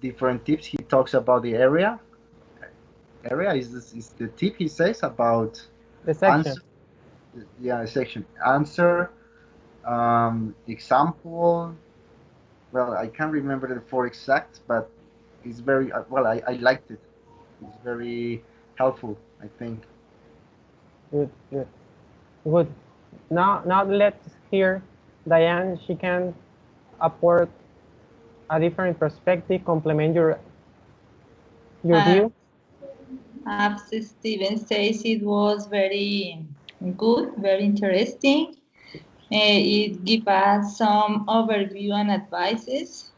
different tips. He talks about the area. Area is the tip he says about The section. answer. Yeah, section answer. Example. Well, I can't remember the four exact, but it's very well. I liked it. It's very helpful, I think. Good, good, good. Now let's hear Diane. She can apport a different perspective, complement your view. As Steven says, it was very good, very interesting. It gives us some overview and advices,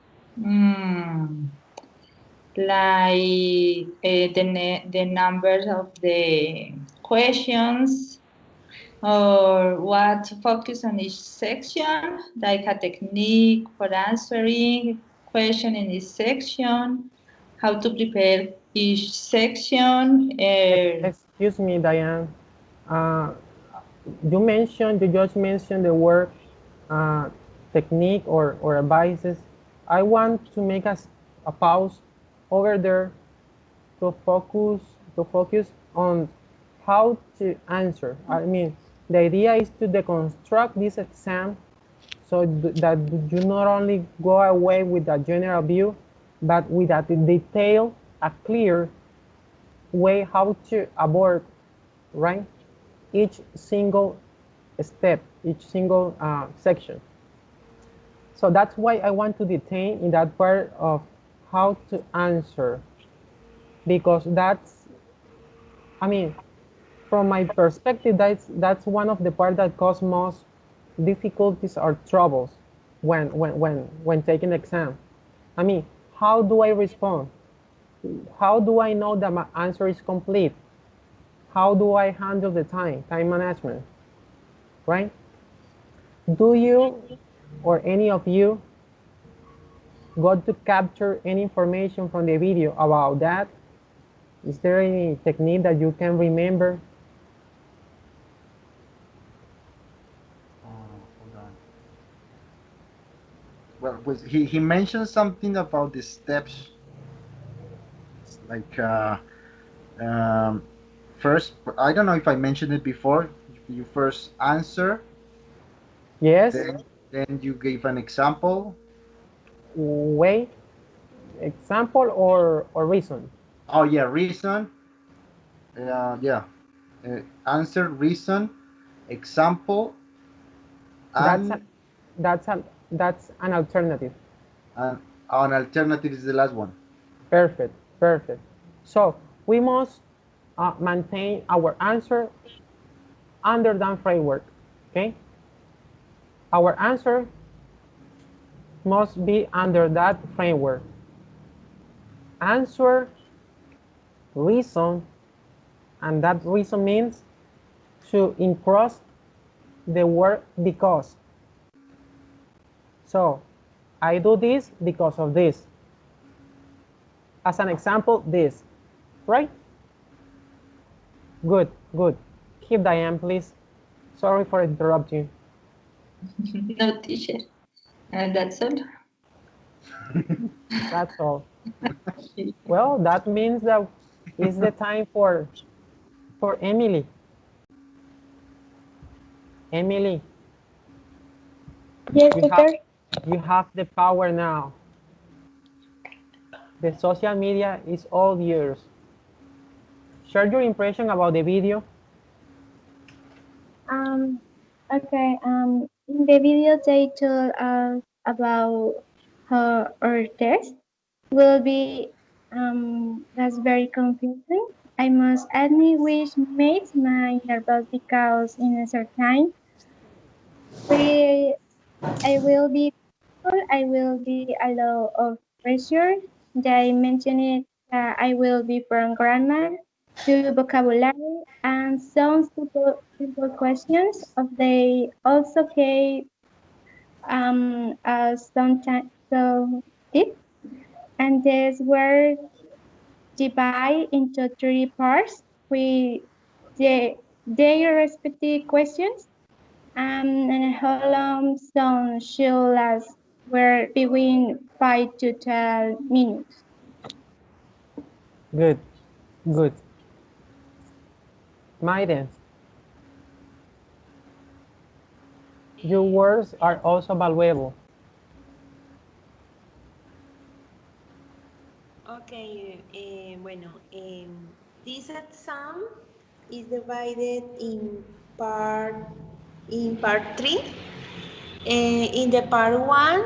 like the numbers of the questions, or what to focus on each section, like a technique for answering question in each section, how to prepare each section. Excuse me, Diane. You just mentioned the word technique or advices. I want to make a pause over there to focus on how to answer. I mean, the idea is to deconstruct this exam so that you not only go away with a general view, but with a detailed, a clear way how to abort, right? Each single step, each single section. So that's why I want to detain in that part of how to answer, because that's, I mean, from my perspective, that's one of the parts that cause most difficulties or troubles when taking the exam. I mean, how do I respond? How do I know that my answer is complete? How do I handle the time management, right? Do you or any of you got to capture any information from the video about that? Is there any technique that you can remember? Hold on. Well, he mentioned something about the steps, like first. I don't know if I mentioned it before. You first answer. Yes. Then you gave an example. Way, example or reason? Oh yeah, reason. Yeah. Answer, reason, example, and That's an alternative. an alternative is the last one. Perfect, perfect. So we must maintain our answer under that framework, okay? Our answer must be under that framework. Answer, reason, and that reason means to encross the word because. So I do this because of this. As an example, this, right? Good, good. Keep Diane, please. Sorry for interrupting. No, teacher. And that's all. That's all. Well, that means that it's the time for Emily. Emily. Yes, teacher. You have the power now. The social media is all yours. Share your impression about the video. Okay. In the video, they told us about how our test will be. That's very confusing. I must admit, which makes my nervous because in a certain time, I will be a lot of pressure. They mentioned it that I will be from grammar to vocabulary and some simple questions of they also gave sometimes so deep, and these were divided into three parts with their respective questions, and how long some should last were between 5 to 12 minutes. Good, good. Maiden, your words are also valuable. Okay, bueno, this exam is divided in part three. In the part one,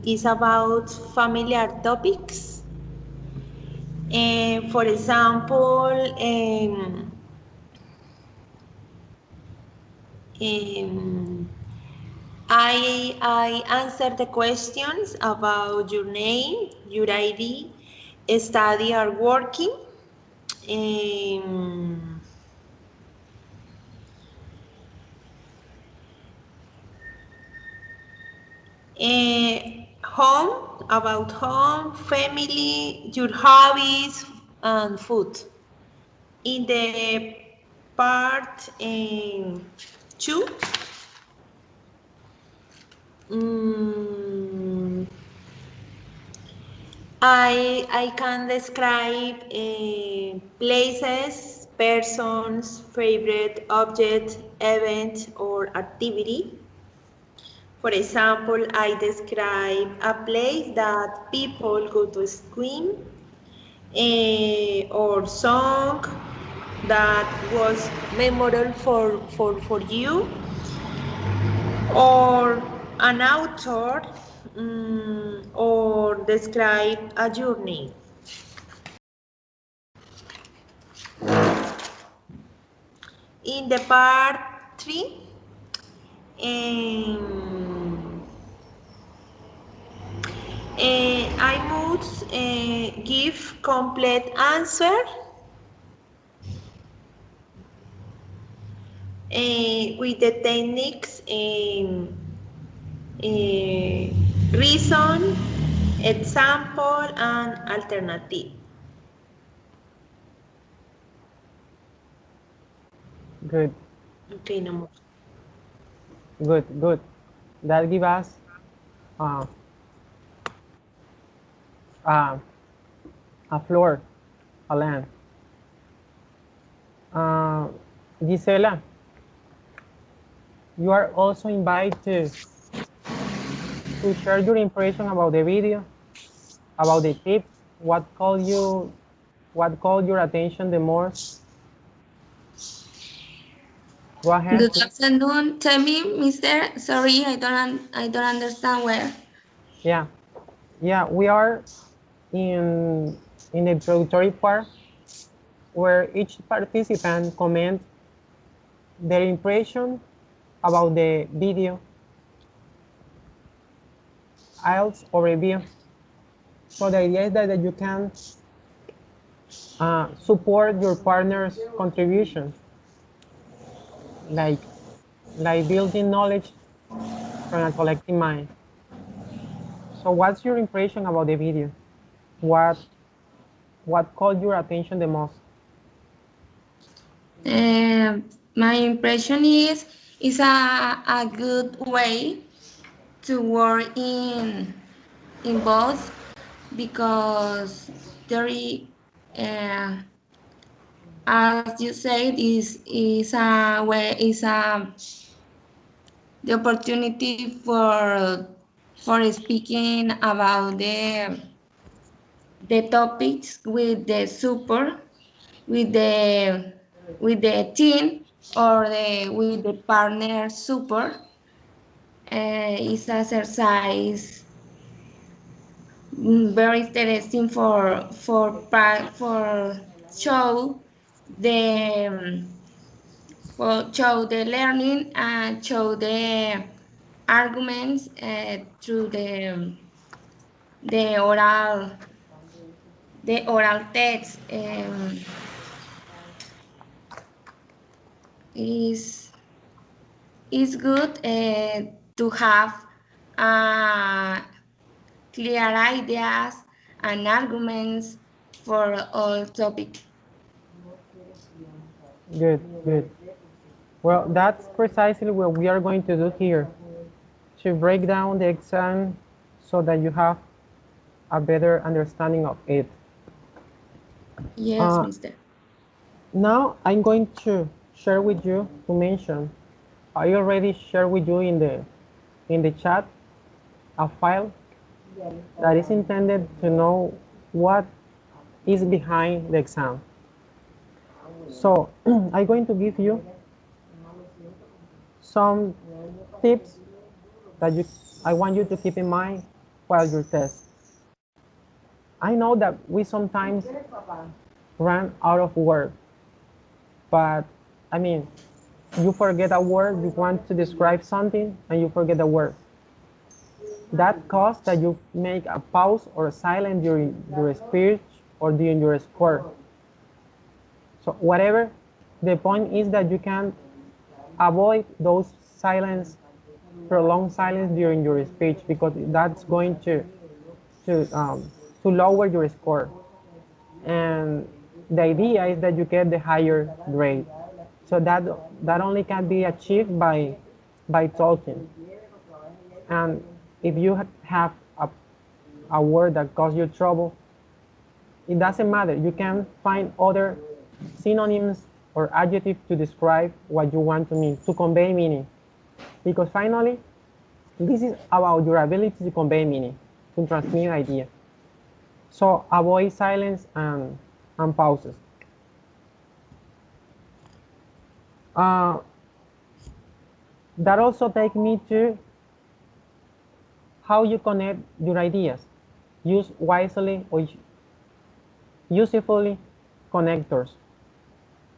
is about familiar topics. For example, I answer the questions about your name, your ID, study or working. Um, Home, about home, family, your hobbies, and food. In the part two, mm, I can describe places, persons, favorite object, event, or activity. For example, I describe a place that people go to swim, or song that was memorable for you, or an author, or describe a journey. In the part 3, I must give complete answer with the techniques, reason, example, and alternative. Good, Okay, no more. good, good. That gives us uh, uh, a floor, a land. Gisela, you are also invited to share your impression about the video, about the tips, what called your attention the most. Go ahead, Good please. afternoon. Tell me, Mister. Sorry, I don't understand where. Yeah, yeah, we are in the introductory part where each participant comments their impression about the video, IELTS overview. So the idea is that you can support your partner's contribution, like building knowledge from a collective mind. So what's your impression about the video? What caught your attention the most? My impression is a good way to work in both, because there as you said, is a way, is a the opportunity for speaking about the topics with the support, with the team, or with the partner support. Is exercise very interesting for show the show the learning and show the arguments through the oral text. Is good to have uh, clear ideas and arguments for all topics. Good, good. Well, that's precisely what we are going to do here, to break down the exam so that you have a better understanding of it. Yes, Mister. Now I'm going to share with you to mention. I already shared with you in the chat a file that is intended to know what is behind the exam. So I'm going to give you some tips that I want you to keep in mind while you test. I know that we sometimes run out of word, but I mean, you forget a word, you want to describe something, and you forget the word. That causes that you make a pause or a silence during your speech or during your score. So whatever, the point is that you can avoid those silence, prolonged silence during your speech, because that's going to lower your score. And the idea is that you get the higher grade. So that only can be achieved by talking. And if you have a word that causes you trouble, it doesn't matter. You can find other synonyms or adjectives to describe what you want to mean, to convey meaning. Because finally, this is about your ability to convey meaning, to transmit idea. So avoid silence and pauses. That also takes me to how you connect your ideas. Use wisely or usefully connectors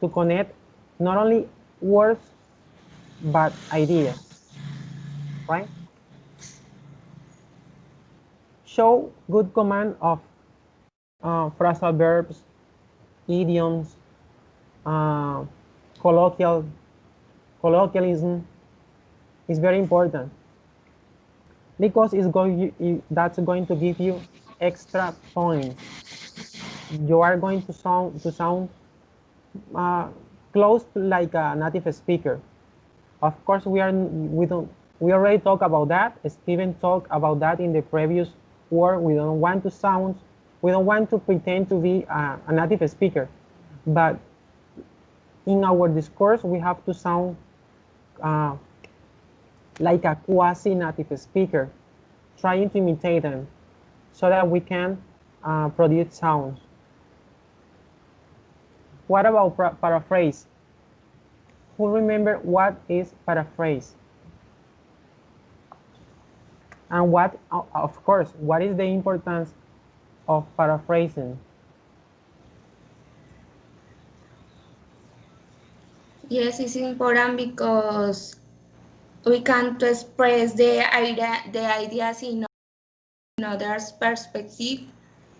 to connect not only words but ideas, right? Show good command of phrasal verbs, idioms, uh, colloquialism is very important because that's going to give you extra points. You are going to sound close to like a native speaker. Of course, we already talked about that. Steven talked about that in the previous work. We don't want to pretend to be a native speaker, but in our discourse, we have to sound like a quasi-native speaker, trying to imitate them so that we can produce sounds. What about paraphrase? Who remember what is paraphrase? And what, of course, what is the importance of paraphrasing? Yes, it's important because we can to express the ideas in others' perspective,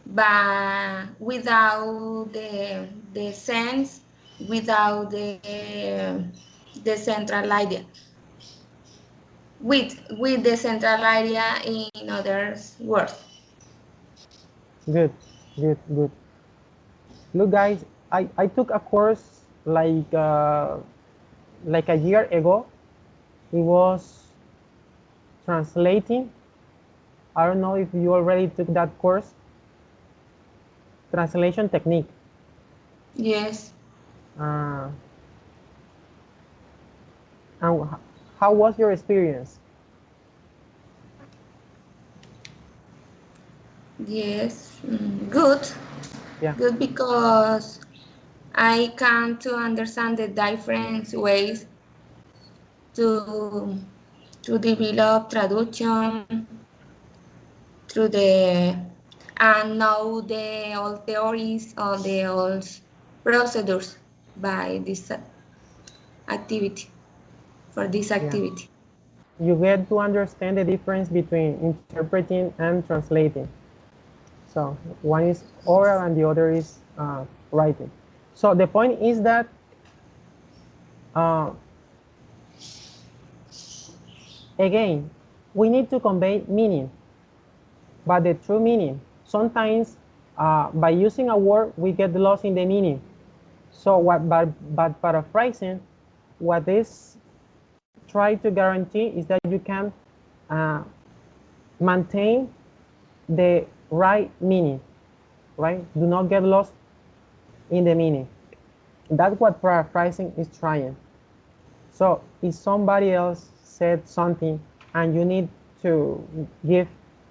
but without the sense, without the central idea. With the central idea in others' words. Good. Look, guys, I took a course like a year ago. It was translating. I don't know if you already took that course. Translation technique. Yes. And how was your experience? Yes, good. Yeah. Good because I come to understand the different ways to develop traduction through the and know the old theories or the old procedures by this activity for this activity. You get to understand the difference between interpreting and translating. So one is oral and the other is writing. So the point is that again, we need to convey meaning, but the true meaning. Sometimes by using a word, we get lost in the meaning. So but paraphrasing, what this try to guarantee is that you can maintain the right meaning, right? Do not get lost in the meaning. That's what paraphrasing is trying. So if somebody else said something and you need to give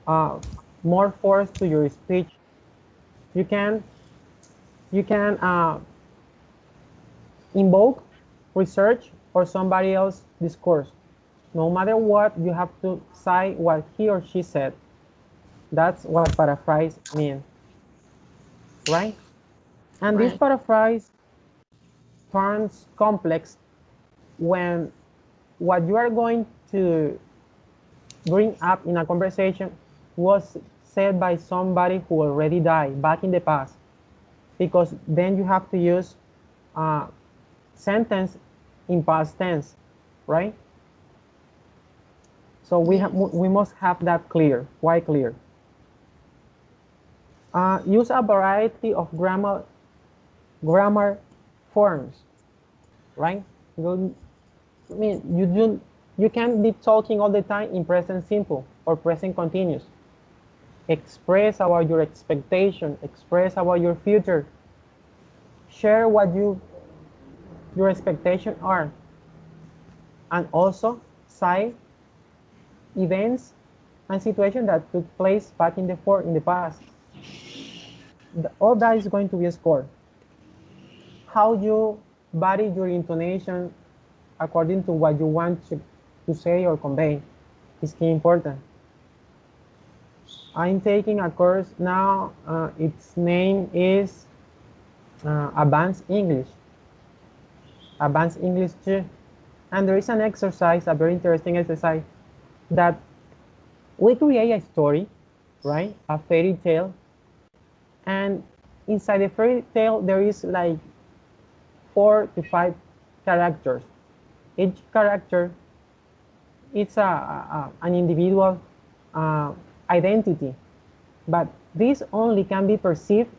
more force to your speech, you can invoke research or somebody else discourse. No matter what, you have to cite what he or she said. That's what paraphrase means, right? And this Right. paraphrase turns complex when what you are going to bring up in a conversation was said by somebody who already died back in the past, because then you have to use sentence in past tense, right? So we must have that clear, quite clear. Use a variety of grammar forms, right? I mean, you can't be talking all the time in present simple or present continuous. Express about your expectation, express about your future, share what your expectations are, and also cite events and situations that took place back in the past. All that is going to be scored. How you vary your intonation according to what you want to say or convey is key important. I'm taking a course now. Its name is Advanced English. Advanced English 2. And there is an exercise, a very interesting exercise, that we create a story, right? A fairy tale. And inside the fairy tale, there is like 4 to 5 characters. Each character is an individual identity, but this only can be perceived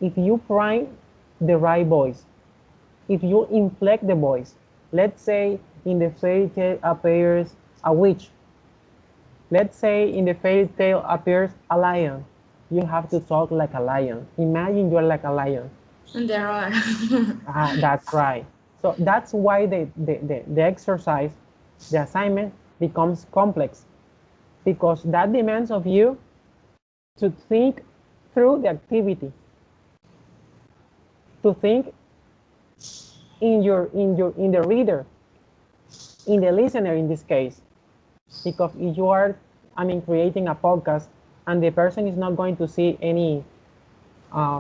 if you prime the right voice, if you inflect the voice. Let's say in the fairy tale appears a witch. Let's say in the fairy tale appears a lion. You have to talk like a lion. Imagine you're like a lion. And there are. That's right. So that's why the exercise, the assignment becomes complex, because that demands of you to think through the activity, to think in the reader, in the listener in this case. Because if you are, creating a podcast and the person is not going to see any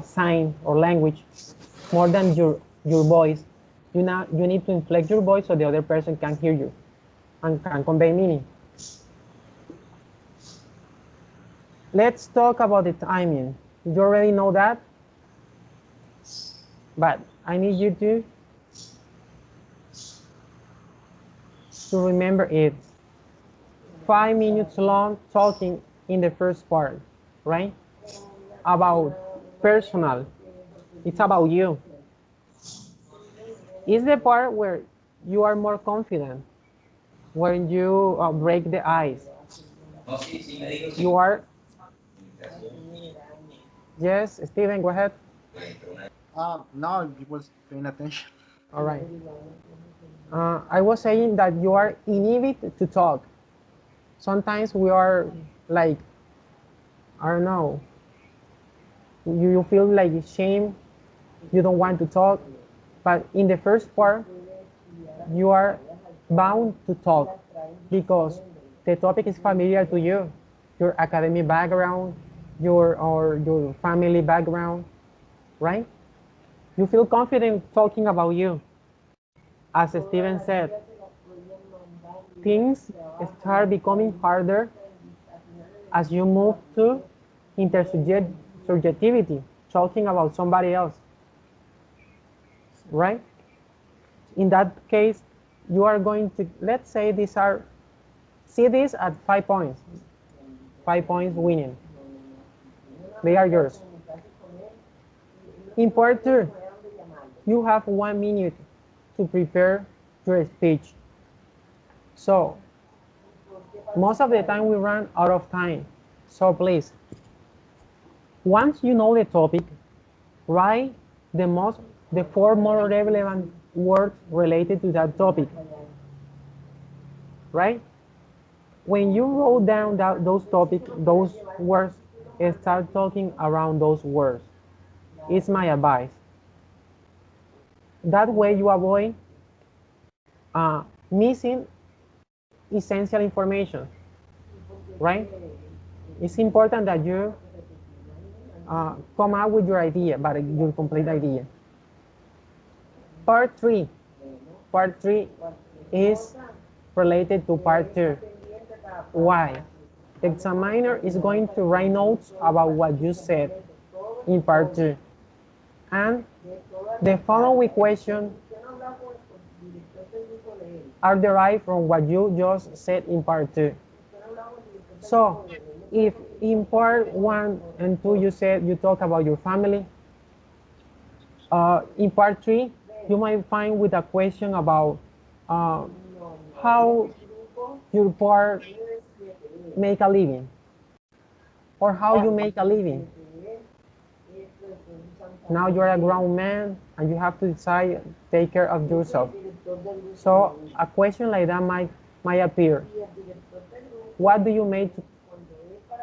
sign or language more than your voice, you need to inflect your voice so the other person can hear you and can convey meaning. Let's talk about the timing. You already know that, but I need you to remember it. 5 minutes long talking in the first part, right? About personal. It's about you. It's the part where you are more confident, when you break the ice. You are. Yes, Steven, go ahead. No, he was paying attention. All right. I was saying that you are inhibited to talk. Sometimes we are like, I don't know, you feel like shame, you don't want to talk, but in the first part, you are bound to talk because the topic is familiar to you, your academic background, your family background, right? You feel confident talking about you. As Steven said, things start becoming harder as you move to intersubjectivity, talking about somebody else, right? In that case, you are going to, let's say see this at 5 points. 5 points winning. They are yours. In part 2, you have 1 minute to prepare your speech. So, most of the time we run out of time. So please, once you know the topic, write the four more relevant words related to that topic, right? When you wrote down those topics, those words, start talking around those words. It's my advice. That way you avoid missing essential information, right? It's important that you come up with your idea, but your complete idea. Part 3. Part 3 is related to part 2. Why? The examiner is going to write notes about what you said in part 2. And the following questions are derived from what you just said in part 2. So, if in part 1 and 2 you talk about your family, in part 3 you might find with a question about how your part make a living, or how you make a living. Now you're a grown man and you have to decide, take care of yourself. So a question like that might appear. What do you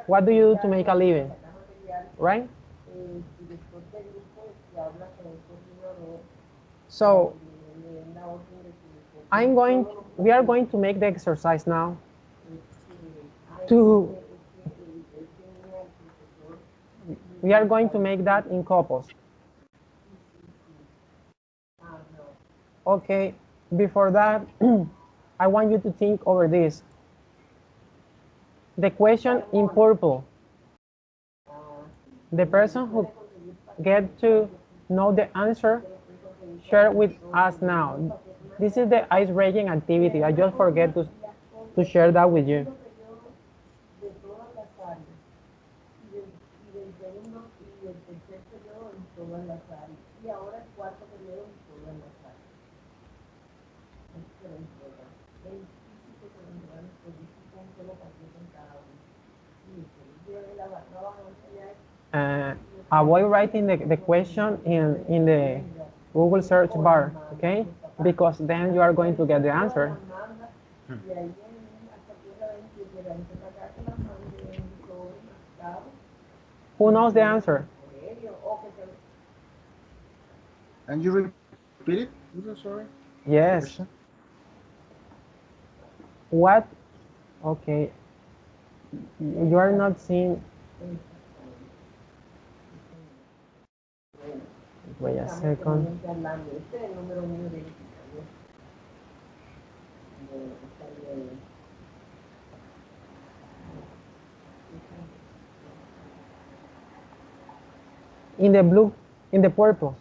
do to make a living, right? So we are going to make the exercise now we are going to make that in couples. Okay, before that, I want you to think over this. The question in purple, the person who get to know the answer, share with us now. This is the ice-breaking activity. I just forget to share that with you. Avoid writing the question in the Google search bar, okay? Because then you are going to get the answer. Who knows the answer? And you repeat it? Sorry. Yes. What? Okay. You are not seeing. Wait a second. In the blue, in the purple.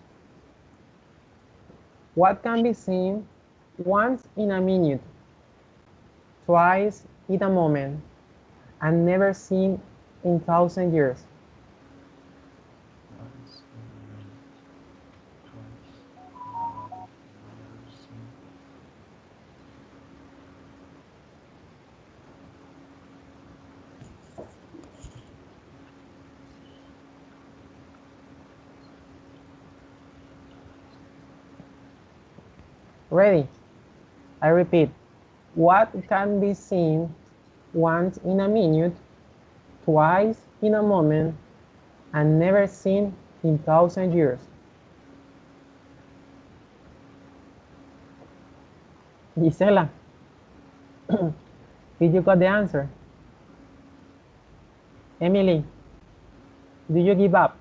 What can be seen once in a minute, twice in a moment, and never seen in 1,000 years? Ready? I repeat. What can be seen once in a minute, twice in a moment, and never seen in 1,000 years? Gisela, did you got the answer? Emily, do you give up?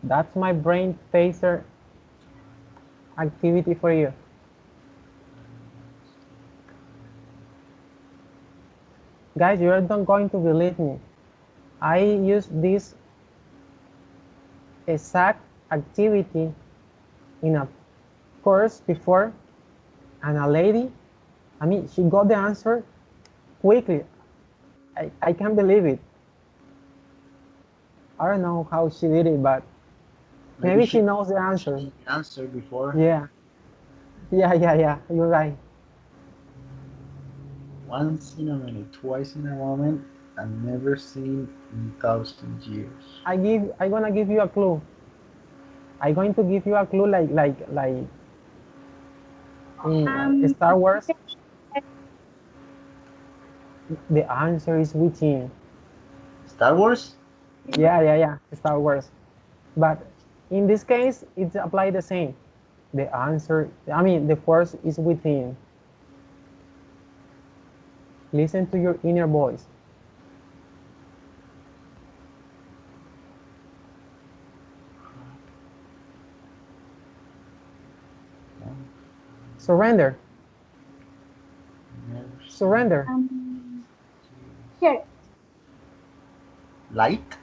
That's my brain taser activity for you. Guys, you're not going to believe me. I used this exact activity in a course before, and a lady, I mean, she got the answer quickly. I can't believe it. I don't know how she did it, but maybe she knows the answer. The answer before. Yeah. You're right. Once in a minute, twice in a moment, and never seen in 1,000 years. I'm gonna give you a clue. I'm going to give you a clue like in Star Wars. The answer is within. Star Wars? Yeah, Star Wars. But in this case, it's applied the same. The answer, I mean, the force is within. Listen to your inner voice. Surrender. Never seen. Surrender. Sure. Light?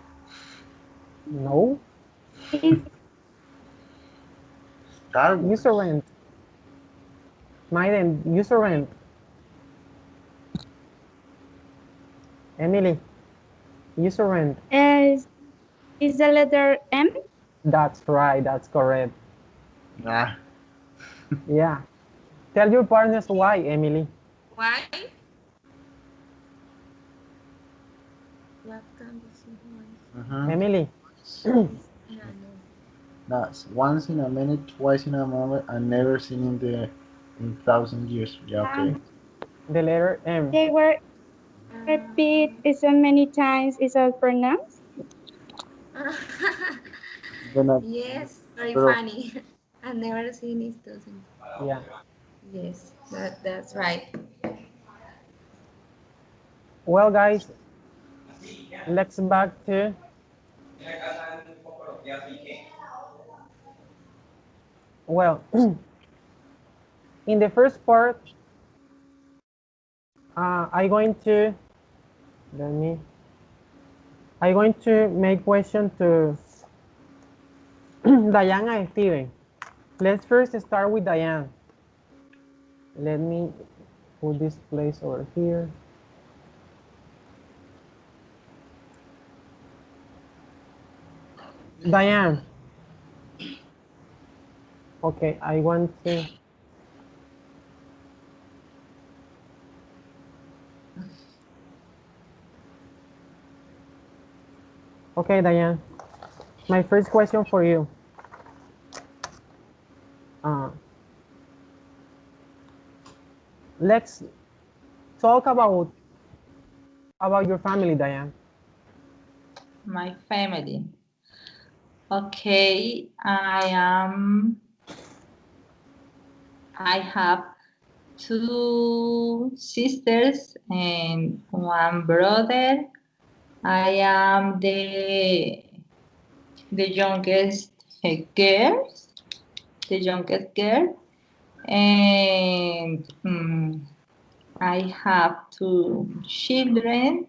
No. Is Star You Wars. surrender. Maiden, you surrender. Emily, you surrender. is the letter M? That's right. That's correct. Nah. Yeah. Tell your partners why, Emily. Why? What can be seen once? Emily. Yeah, no. That's once in a minute, twice in a moment, and never seen in 1,000 years. Yeah, okay. The letter M. They were repeat is so many times is all pronounced. Gonna, Yes, very pero funny. I've never seen it doesn't. Yeah. Yes, that's right. Well, guys, let's back to well. In the first part, I'm going to let me. I'm going to make question to Diane and Steven. Let's first start with Diane. Let me put this place over here. Diane. Okay, I want to. Okay, Diane. My first question for you. Let's talk about your family, Diane. My family. Okay, I have two sisters and one brother. I am the youngest girl, and I have two children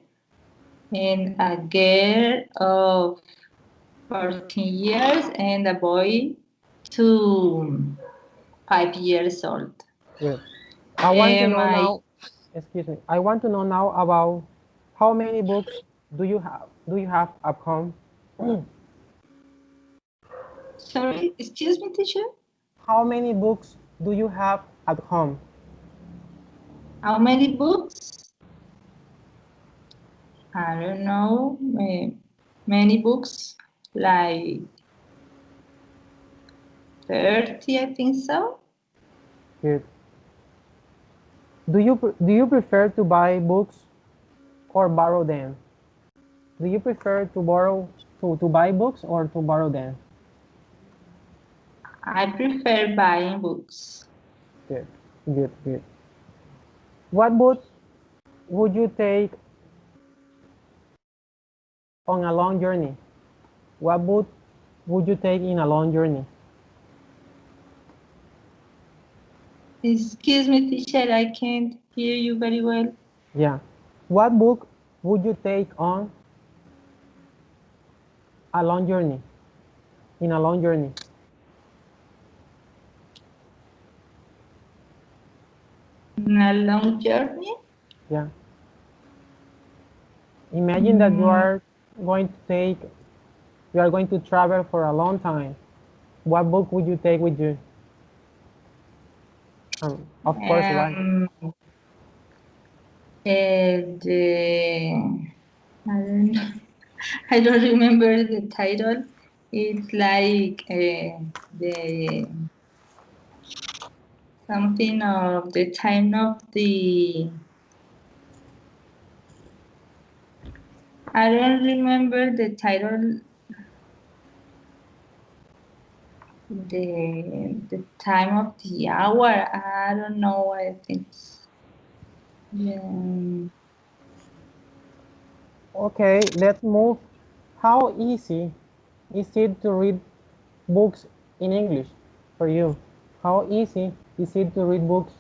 and a girl of 14 years and a boy 5 years old. Good. I want to know My now. Excuse me. I want to know now about how many books do you have? Do you have at home? sorry, excuse me, teacher. How many books do you have at home? How many books? I don't know. Many books, like 30, I think so. Good. Do you prefer to buy books or borrow them? Do you prefer to buy books or to borrow them? I prefer buying books. Good. Good. What book would you take on a long journey? What book would you take in a long journey? Excuse me, teacher, I can't hear you very well. Yeah. What book would you take on a long journey? In a long journey? In a long journey? Yeah. Imagine that you are going to travel for a long time. What book would you take with you? Of course, why? The I don't know. I don't remember the title. It's like the something of the time of the. I don't remember the title. The time of the hour. I don't know. I think. Yeah. Okay, let's move. How easy is it to read books in English for you? How easy is it to read books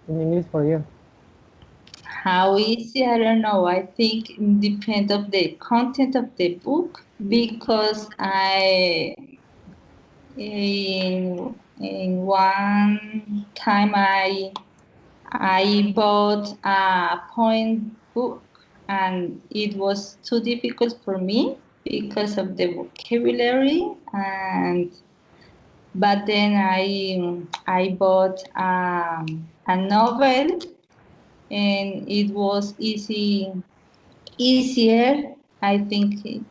in English for you? How easy? I don't know. I think it depends of the content of the book because in one time I bought a poem book and it was too difficult for me because of the vocabulary and but then I bought a novel and it was easier I think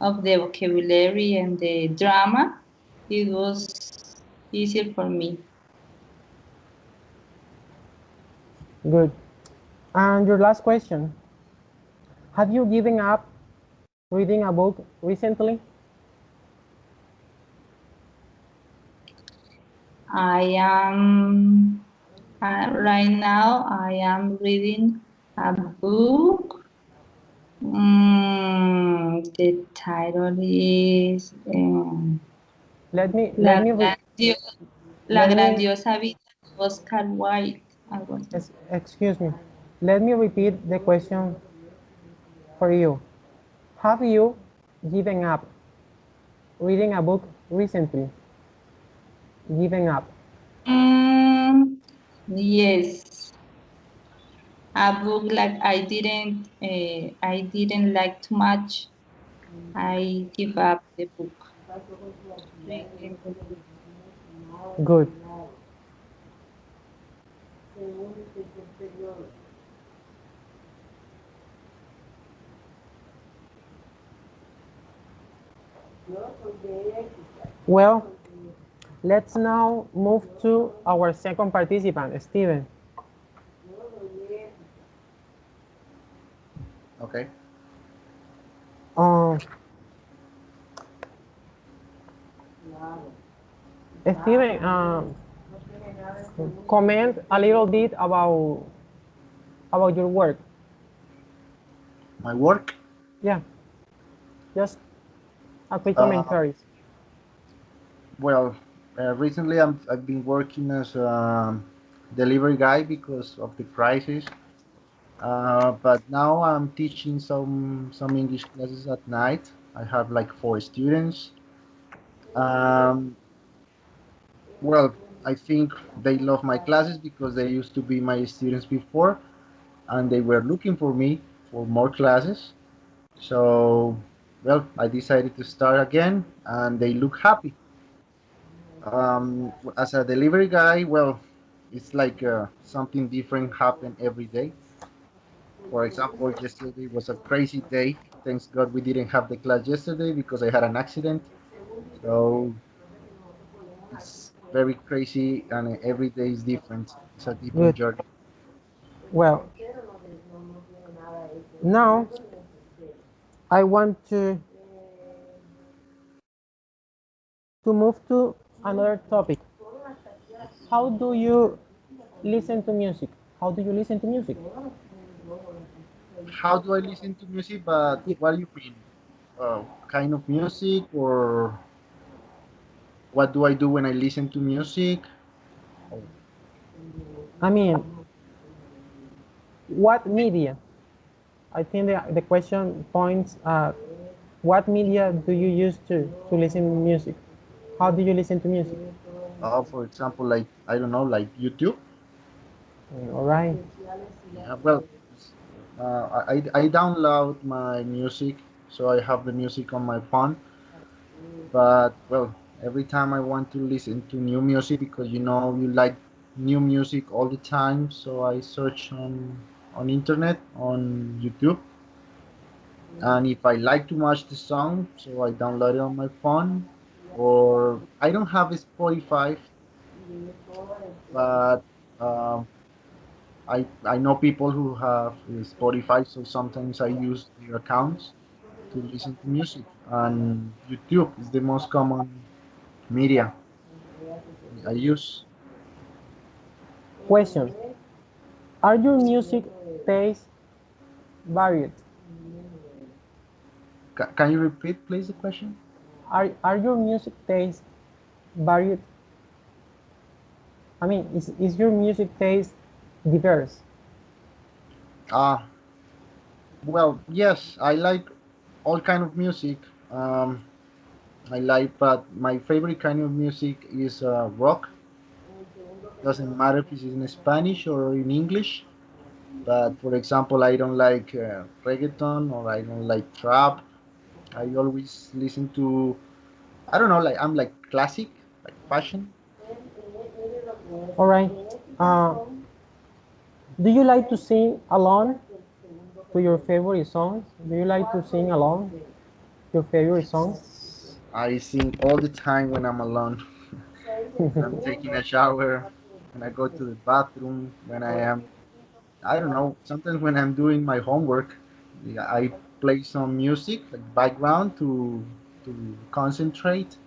of the vocabulary and the drama. It was easier for me. Good. And your last question. Have you given up reading a book recently? I am right now. I am reading a book. The title is Let me La, let me re- La let me Grandiosa Vida de Oscar Wilde. Algo así. excuse me. Let me repeat the question for you. Have you given up reading a book recently? Given up. Yes, a book like I didn't like too much. I give up the book. Reading the book. Good. Well, let's now move to our second participant, Steven. Okay. Steven, comment a little bit about your work. My work. Yeah, just a quick Uh, commentary. well, recently I've been working as a delivery guy because of the crisis. But now I'm teaching some English classes at night. I have like 4 students. Um, well, I think they love my classes because they used to be my students before, and they were looking for me for more classes. So, well, I decided to start again, and they look happy. As a delivery guy, well, it's like something different happen every day. For example, yesterday was a crazy day. Thanks God we didn't have the class yesterday because I had an accident. So it's very crazy, and every day is different. It's a different Good. journey. Well, now I want to move to another topic. How do you listen to music? How do you listen to music? How do I listen to music? But what do you mean? Kind of music, or what do I do when I listen to music? Oh, I mean, what media? I think the question points at what media do you use to listen to music? How do you listen to music? for example, like I don't know, like YouTube. All right. Yeah, well, I download my music, so I have the music on my phone. But well, every time I want to listen to new music because you like new music all the time, so I search on internet on YouTube. And if I like too much the song, so I download it on my phone, or I don't have a Spotify, but um, I know people who have Spotify, so sometimes I use their accounts to listen to music. And YouTube is the most common media I use. Question: are your music tastes varied? Can you repeat, please, the question? Are your music tastes varied? I mean, is your music taste diverse? Ah, well, yes, I like all kind of music. I like, but my favorite kind of music is rock. Doesn't matter if it's in Spanish or in English. But for example, I don't like reggaeton or I don't like trap. I always listen to, I don't know, like I'm like classic, like fashion. All right. Do you like to sing alone to your favorite songs? Do you like to sing alone your favorite songs? I sing all the time when I'm alone. When I'm taking a shower, when I go to the bathroom, when I am, I don't know, sometimes when I'm doing my homework, yeah, I play some music like background to concentrate,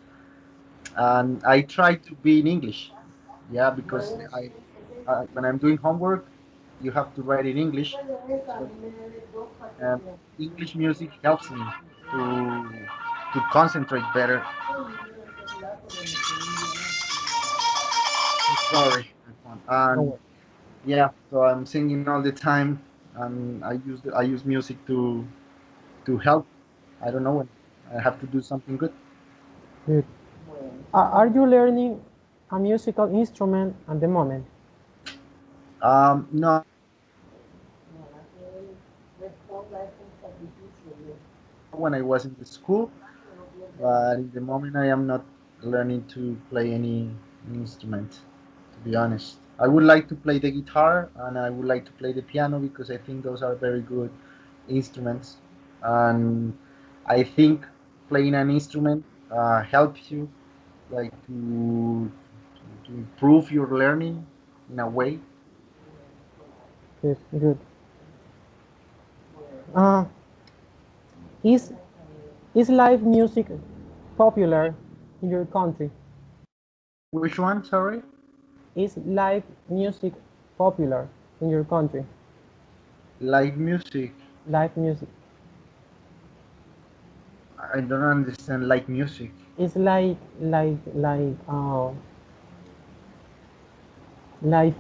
and I try to be in English. Yeah, because when I'm doing homework, you have to write in English. So um, English music helps me to concentrate better. Sorry, my phone. No And way. yeah, so I'm singing all the time, and I use music to help. I don't know when I have to do something good. Good. Are you learning a musical instrument at the moment? No, when I was in the school, but in the moment I am not learning to play any instrument. To be honest, I would like to play the guitar and I would like to play the piano because I think those are very good instruments, and I think playing an instrument helps you like to improve your learning in a way. Good, good. Uh, is is live music popular in your country? Which one? Sorry. Is live music popular in your country? Live music. Live music. I don't understand live music. It's like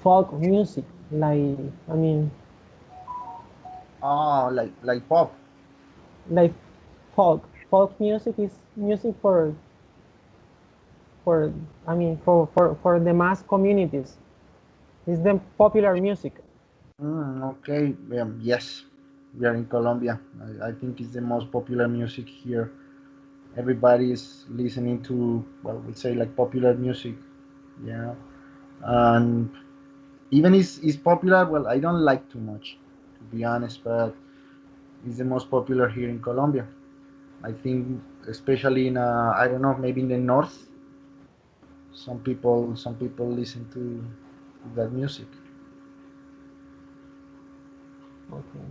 folk music. Like I mean, Oh, like pop. like folk music is music for I mean for the mass communities. It's the popular music. Okay. Yes, we are in Colombia. I think it's the most popular music here. Everybody is listening to, well, we say like popular music. Yeah, and even is popular. Well, I don't like too much, to be honest, but it's the most popular here in Colombia. I think, especially in I don't know, maybe in the north, some people listen to that music. Okay.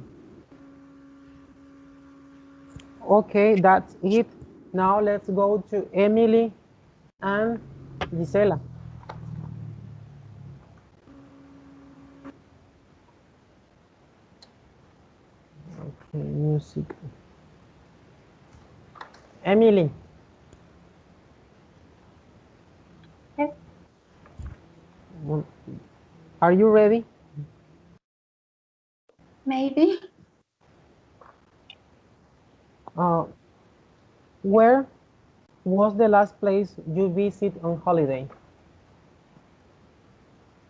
Okay, that's it. Now let's go to Emily and Gisela. Okay, music. Emily, Yes, are you ready? maybe. Uh, where was the last place you visit on holiday?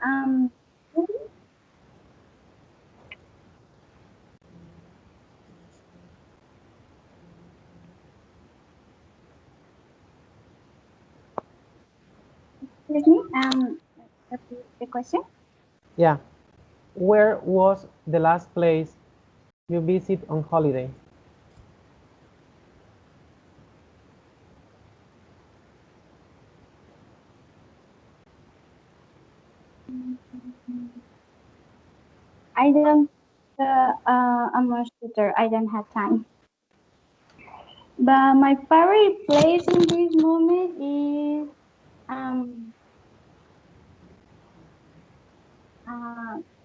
Um, Excuse me. Repeat the question. Yeah. Where was the last place you visit on holiday? I don't a much tutor. I don't have time. But my favorite place in this moment is um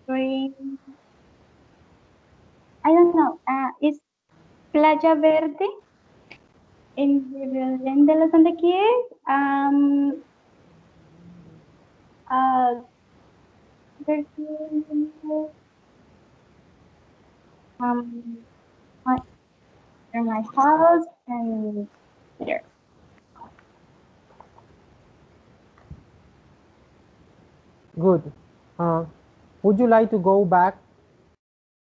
green. I don't know. It's Playa Verde in the Virgen de los Antequíes. Uh, there's um my, near my house and there. Good. Uh, would you like to go back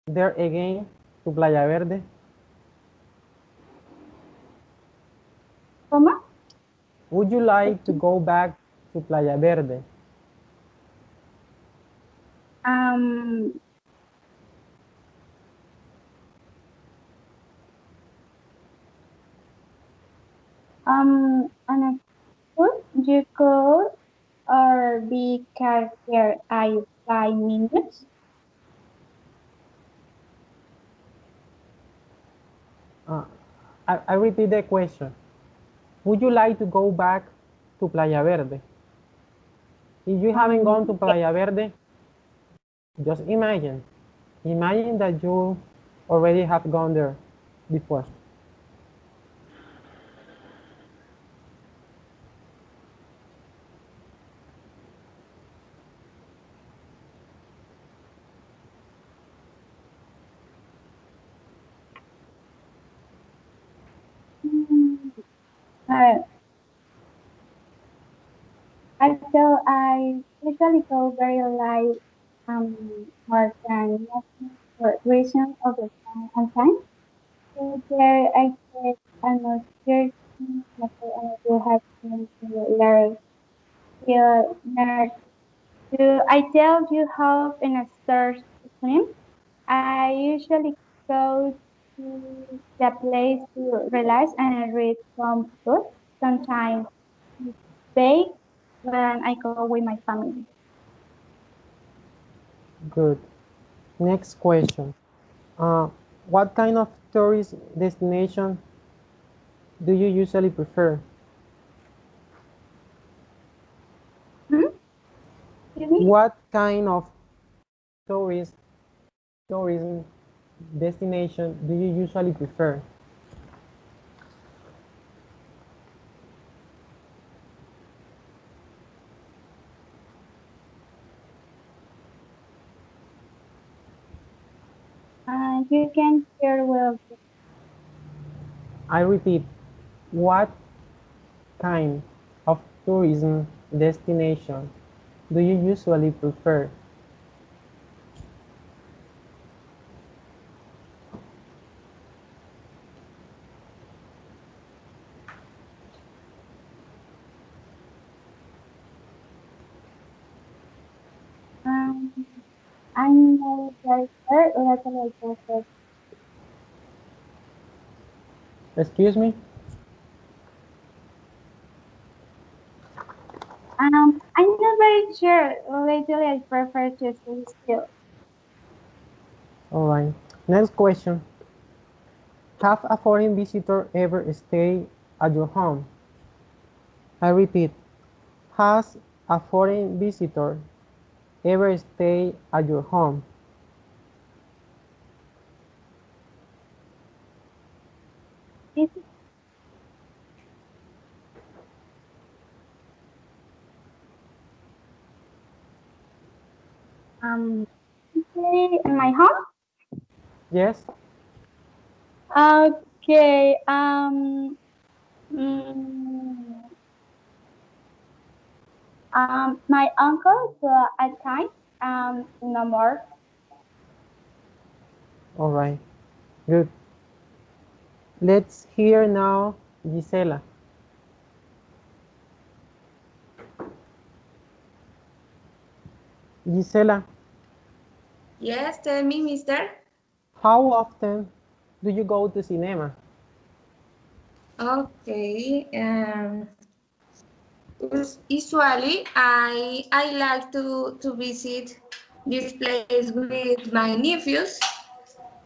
there again to Playa Verde? ¿Cómo? Would you like to go back to Playa Verde? Um, on a food you could or be character I 5 minutes. Uh, I repeat the question. Would you like to go back to Playa Verde? If you haven't gone to Yeah. Playa Verde, just imagine. Imagine that you already have gone there before. Mm, uh, I usually go very light more than nothing for reason of the time and time. So there I take almost 30 minutes and I do have to learn your nerd. Do I tell you how in a start to swim? I usually go to the place to relax and read some books. Sometimes bake when I go with my family. Good. Next question. Uh, what kind of tourist destination do you usually prefer? Hmm? Excuse me? What kind of tourist tourism destination do you usually prefer? You can hear well. I repeat, what kind of tourism destination do you usually prefer? Um, I'm not very sure. Let me just say. Excuse me? I'm not very sure. Lately, I prefer to stay still. All right. Next question. Have a foreign visitor ever stayed at your home? I repeat, has a foreign visitor ever stayed at your home? This is stay in my home. Yes? Okay. Mm, my uncle, at time, no more. All right. Good. Let's hear now Gisela. Gisela, Yes, tell me, mister. how often do you go to cinema? Okay. Usually I like to visit this place with my nephews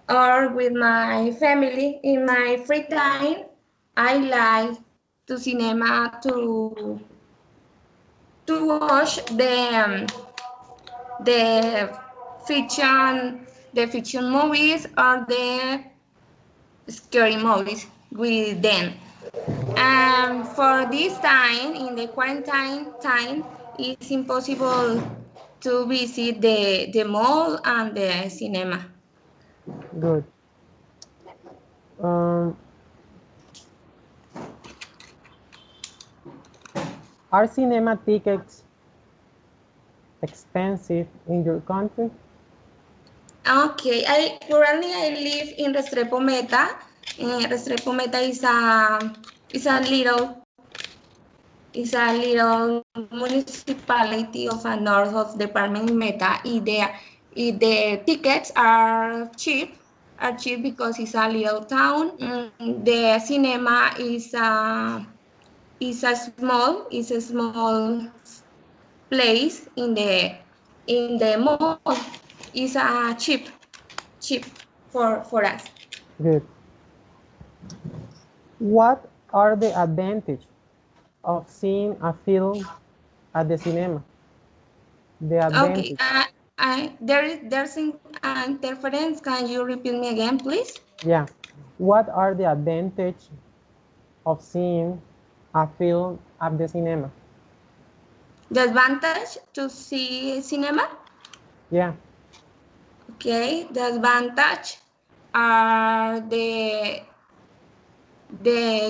or with my family. In my free time, I like to cinema to watch the fiction movies or the scary movies with them. And for this time, in the quarantine time, it's impossible to visit the mall and the cinema. Good. Um, are cinema tickets expensive in your country? Okay, I currently I live in Restrepo Meta. Restrepo Meta is a little municipality of a north of department Meta. The tickets are cheap because it's a little town. The cinema is a small place in the mall. Is a cheap for us. Good. What are the advantages of seeing a film at the cinema? The Okay, advantage. there's an interference. Can you repeat me again, please? Yeah. What are the advantages of seeing a film at the cinema? The advantage to see cinema. Yeah. Okay, the advantage are the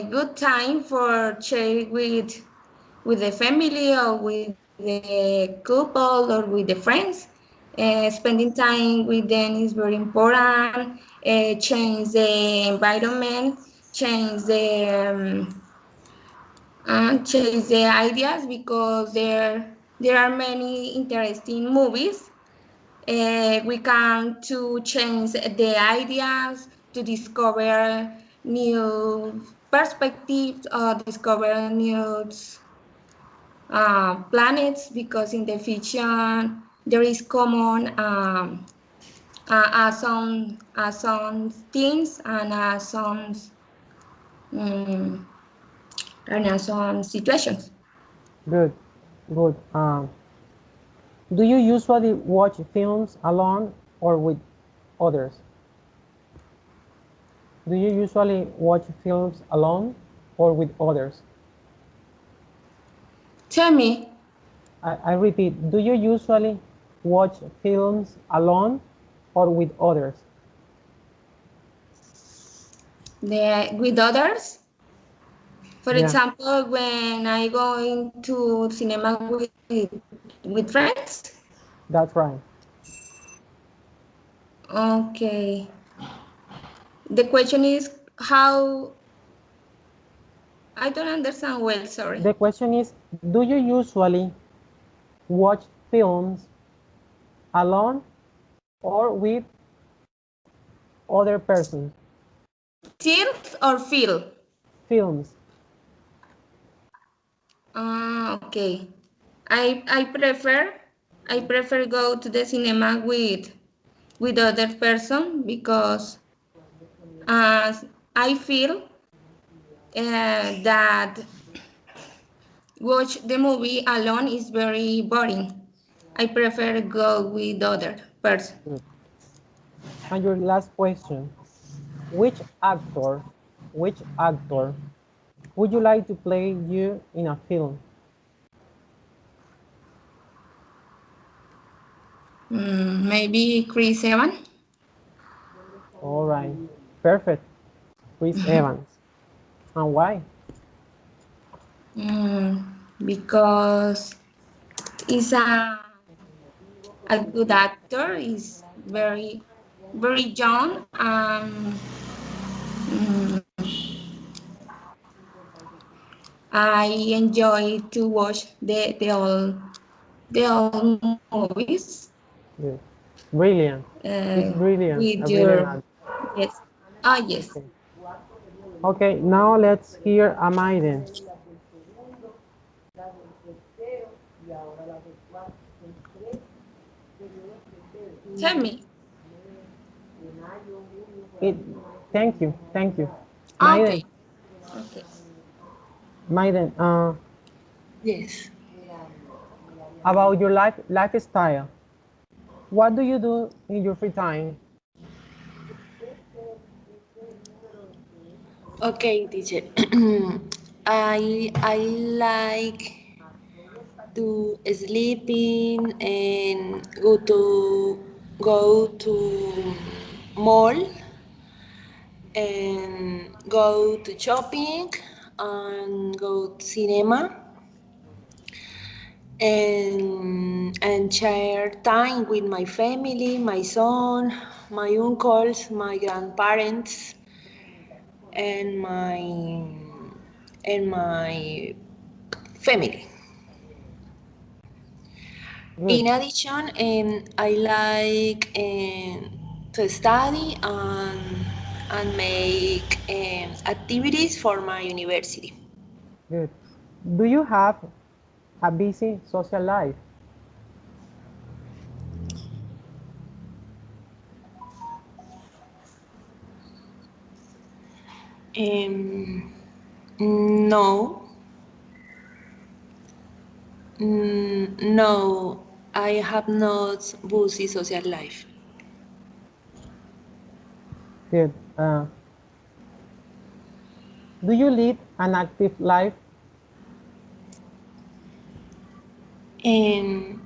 good time for share with the family or with the couple or with the friends. Spending time with them is very important. Change the environment, change the ideas because there are many interesting movies. We can to change the ideas to discover new perspectives or discover new planets because in the fiction there is common some things um, and some situations. Good. Good. Do you usually watch films alone or with others? Do you usually watch films alone or with others? Tell me, I repeat, do you usually watch films alone or with others? with others. For Yeah, example, when I go into cinema with friends. that's right. Okay. The question is how I don't understand well, sorry. The question is, do you usually watch films alone or with other persons? Tilt or feel? Films. Okay. I prefer go to the cinema with other person because I feel that watch the movie alone is very boring. I prefer go with other person. Good. And your last question, which actor, which actor would you like to play you in a film? Maybe Chris Evans. All right, perfect. Chris Evans. And why? Because he's a good actor. He's very young and I enjoy to watch the all movies Good. Brilliant. He's brilliant, with a brilliant your actor. yes yes. Okay. Okay, now let's hear Amaiden. Tell me. Thank you, thank you. Okay. Okay. Maiden, Yes. about your lifestyle. What do you do in your free time? Okay, teacher. I like to sleeping and go to mall and go to shopping and go to cinema and share time with my family, my son, my uncles, my grandparents, and my family. Good, In addition, I like to study and make activities for my university. good. Do you have a busy social life? Um, no, no, I have not busy social life. Good. Do you lead an active life? Um,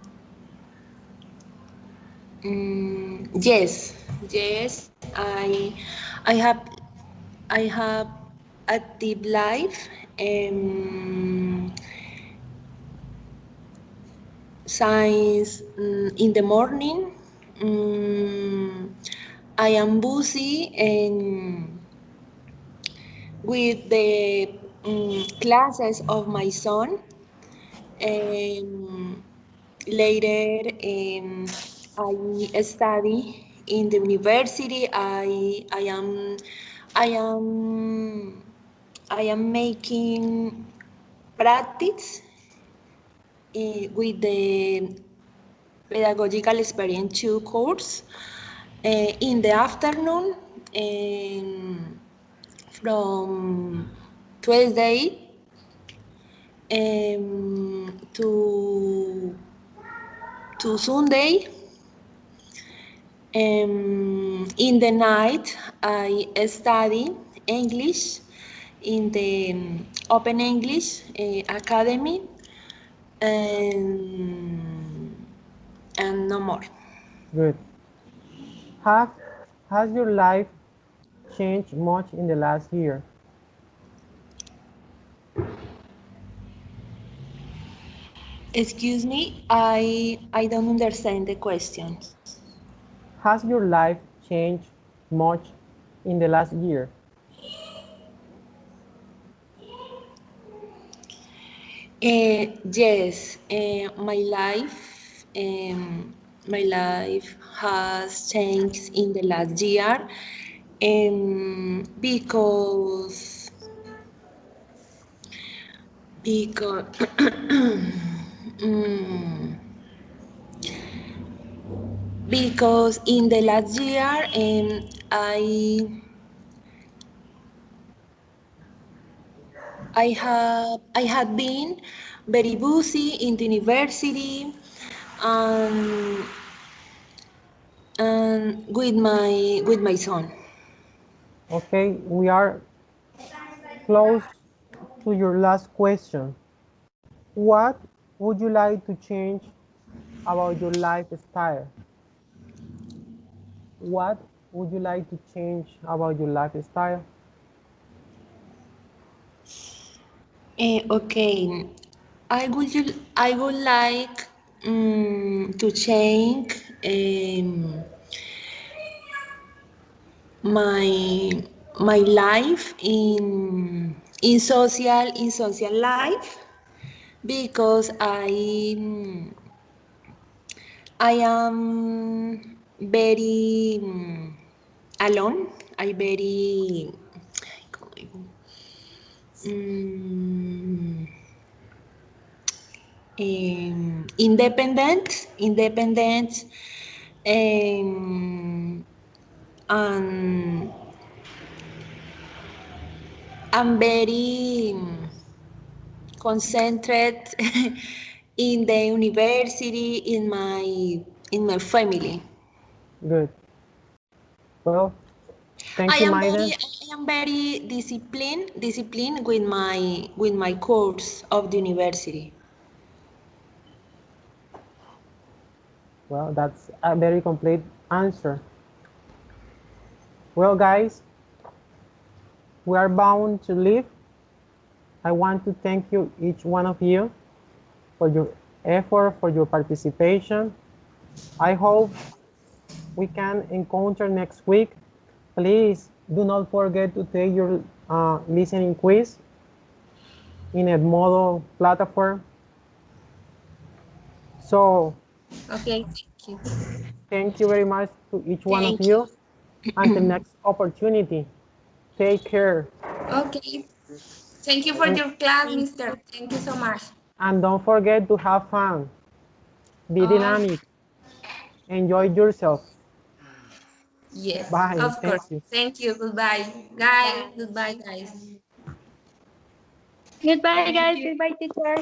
yes, yes, I have active life. Since in the morning, I am busy and with the classes of my son. And later, I study in the university. I am I am making practice with the pedagogical experience 2 course in the afternoon, from Tuesday to Sunday. In the night, I study English in the Open English Academy, and, and no more. Good. Have Has your life changed much in the last year? Excuse me, I don't understand the question. Has your life changed much in the last year? Yes, my life has changed in the last year, because mm, because in the last year, I had been very busy in the university, and with my son. Okay, we are close to your last question. What would you like to change about your lifestyle? What would you like to change about your lifestyle? Okay, I would like to change my my life in social life, because I am very alone. I very mm, independent. And I'm very concentrated in the university, in my family. Good. Well, I thank you, am Maiden. very disciplined with my course of the university. Well, that's a very complete answer. Well, guys, we are bound to leave. I want to thank you, each one of you, for your effort, for your participation. I hope we can encounter next week. Please do not forget to take your listening quiz in a model platform. So Okay, thank you. thank you very much to each one of Thank you. you. Until next opportunity, take care. Okay. Thank you for And, your class, mister. Thank you so much. and don't forget to have fun. Be Oh, dynamic. Enjoy yourself. yes, Bye. of Thank course. you. Thank you. Goodbye, guys. Goodbye, guys. Goodbye, guys. Goodbye, teacher.